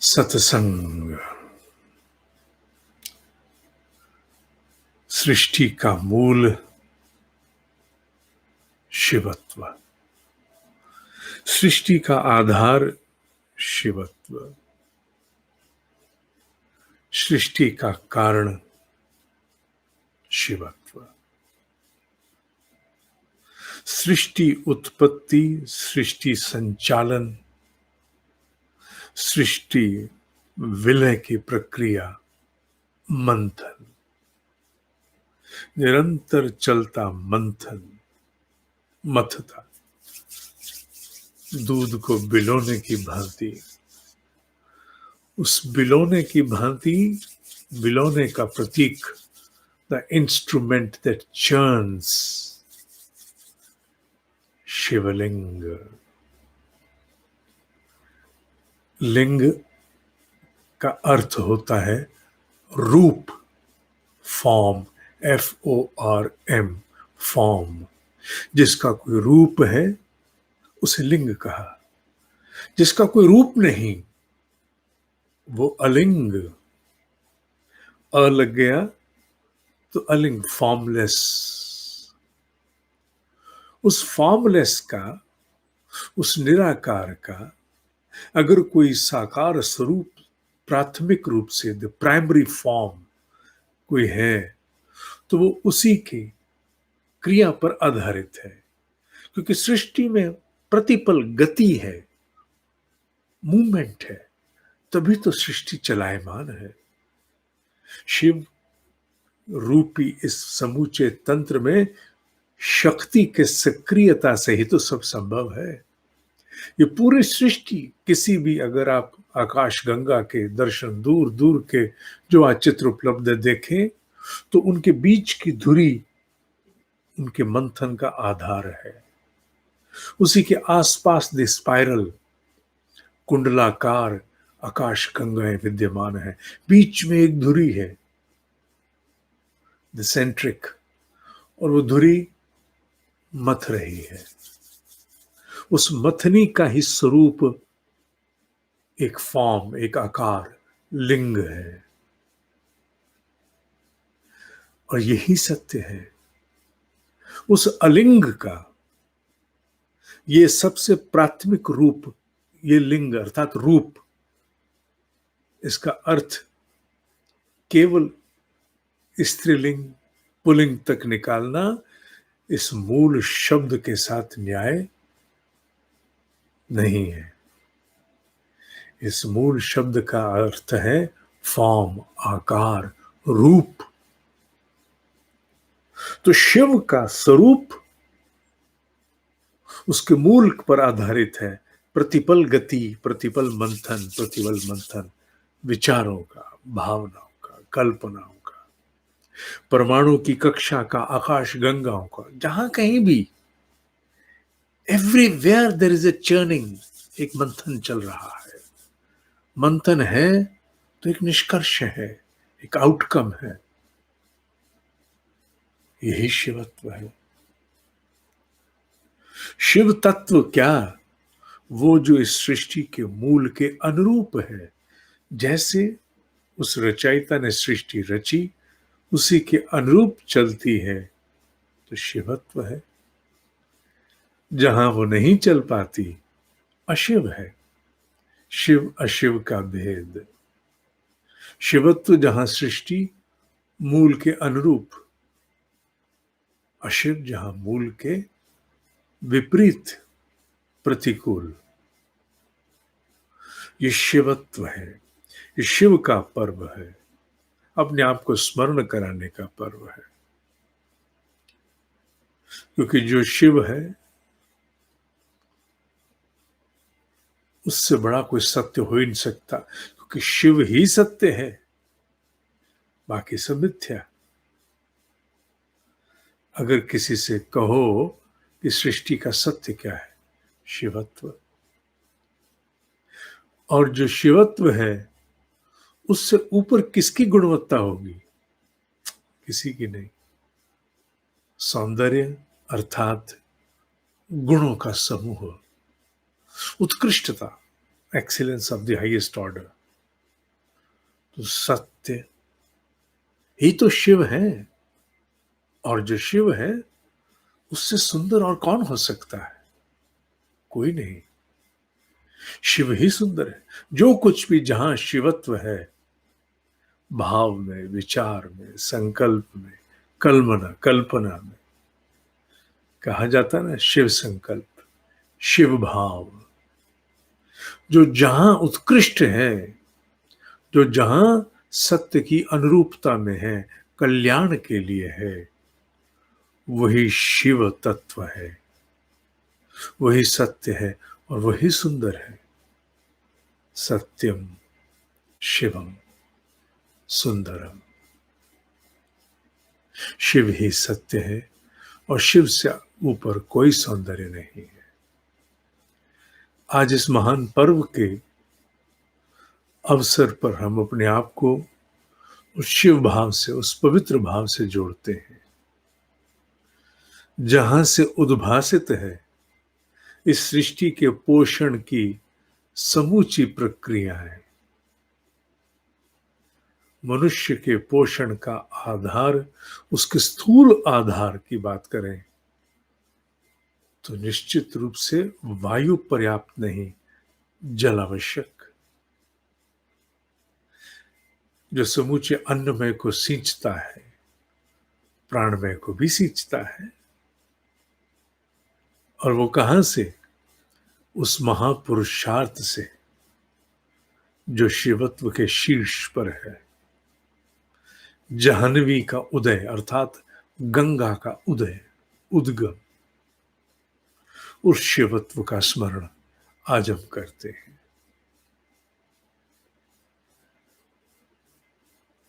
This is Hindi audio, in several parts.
सत्संग सृष्टि का मूल शिवत्व, सृष्टि का आधार शिवत्व, सृष्टि का कारण शिवत्व, सृष्टि उत्पत्ति, सृष्टि संचालन, सृष्टि विलय की प्रक्रिया मंथन, निरंतर चलता मंथन, मथता, दूध को बिलोने की भांति, उस बिलोने की भांति, बिलोने का प्रतीक, द इंस्ट्रूमेंट दैट चर्न्स, शिवलिंग। लिंग का अर्थ होता है रूप, फॉर्म, FORM, फॉर्म। जिसका कोई रूप है उसे लिंग कहा, जिसका कोई रूप नहीं वो अलिंग। अ लग गया तो अलिंग, फॉर्मलेस। उस फॉर्मलेस का, उस निराकार का अगर कोई साकार स्वरूप, प्राथमिक रूप से द प्राइमरी फॉर्म कोई है तो वो उसी की क्रिया पर आधारित है, क्योंकि सृष्टि में प्रतिपल गति है, मूवमेंट है, तभी तो सृष्टि चलायमान है। शिव रूपी इस समूचे तंत्र में शक्ति के सक्रियता से ही तो सब संभव है। ये पूरी सृष्टि, किसी भी, अगर आप आकाश गंगा के दर्शन, दूर दूर के जो आज चित्र उपलब्ध देखें तो उनके बीच की धुरी उनके मंथन का आधार है। उसी के आसपास द स्पाइरल, कुंडलाकार आकाश गंगाएं विद्यमान है, बीच में एक धुरी है द सेंट्रिक, और वो धुरी मथ रही है। उस मथनी का ही स्वरूप एक फॉर्म, एक आकार, लिंग है। और यही सत्य है। उस अलिंग का ये सबसे प्राथमिक रूप, ये लिंग अर्थात रूप, इसका अर्थ केवल स्त्रीलिंग पुल्लिंग तक निकालना इस मूल शब्द के साथ न्याय नहीं है। इस मूल शब्द का अर्थ है फॉर्म, आकार, रूप। तो शिव का स्वरूप उसके मूल पर आधारित है, प्रतिपल गति, प्रतिपल मंथन, प्रतिपल मंथन विचारों का, भावनाओं का, कल्पनाओं का, परमाणु की कक्षा का, आकाश गंगाओं का, जहां कहीं भी, everywhere there is a churning, एक मंथन चल रहा है। मंथन है तो एक निष्कर्ष है, एक आउटकम है। यही शिवत्व है। शिव तत्व क्या? वो जो इस सृष्टि के मूल के अनुरूप है। जैसे उस रचयिता ने सृष्टि रची, उसी के अनुरूप चलती है तो शिवत्व है। जहां वो नहीं चल पाती, अशिव है। शिव अशिव का भेद। शिवत्व जहां सृष्टि मूल के अनुरूप, अशिव जहां मूल के विपरीत, प्रतिकूल। ये शिवत्व है, ये शिव का पर्व है, अपने आप को स्मरण कराने का पर्व है। क्योंकि जो शिव है उससे बड़ा कोई सत्य हो ही नहीं सकता, क्योंकि शिव ही सत्य है, बाकी सब मिथ्या। अगर किसी से कहो कि सृष्टि का सत्य क्या है, शिवत्व। और जो शिवत्व है उससे ऊपर किसकी गुणवत्ता होगी? किसी की नहीं। सौंदर्य अर्थात गुणों का समूह, उत्कृष्टता, excellence of the highest order, तो सत्य ही तो शिव है, और जो शिव है उससे सुंदर और कौन हो सकता है? कोई नहीं। शिव ही सुंदर है। जो कुछ भी जहां शिवत्व है, भाव में, विचार में, संकल्प में, कल्पना कल्पना में, कहा जाता ना शिव संकल्प, शिव भाव, जो जहां उत्कृष्ट है, जो जहां सत्य की अनुरूपता में है, कल्याण के लिए है, वही शिव तत्व है, वही सत्य है और वही सुंदर है। सत्यम शिवम सुंदरम। शिव ही सत्य है और शिव से ऊपर कोई सौंदर्य नहीं है। आज इस महान पर्व के अवसर पर हम अपने आप को उस शिव भाव से, उस पवित्र भाव से जोड़ते हैं, जहां से उद्भासित है इस सृष्टि के पोषण की समूची प्रक्रियाएं। मनुष्य के पोषण का आधार, उसके स्थूल आधार की बात करें तो निश्चित रूप से वायु पर्याप्त नहीं, जल आवश्यक, जो समूचे अन्नमय को सींचता है, प्राणमय को भी सींचता है। और वो कहां से? उस महापुरुषार्थ से जो शिवत्व के शीर्ष पर है। जाह्नवी का उदय अर्थात गंगा का उदय, उद्गम, उस शिवत्व का स्मरण आज हम करते हैं।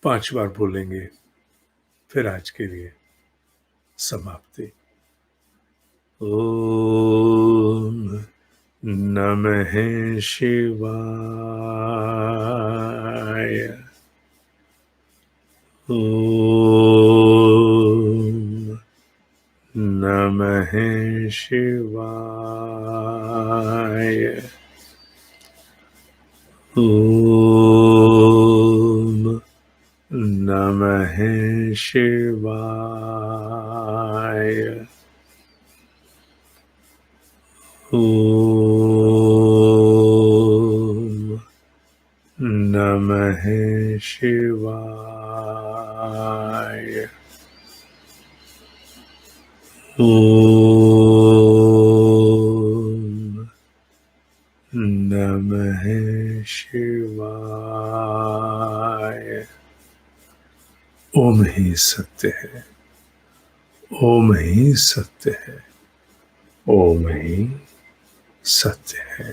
5 बार बोलेंगे, फिर आज के लिए समाप्ति। ओम नमः शिवाय। ओम नमः शिवाय। ओम नमः शिवाय। ओम नमः शिवाय। ओम नमः शिवाय। ओम ही सत्य है, ओम ही सत्य है, ओम ही सत्य है।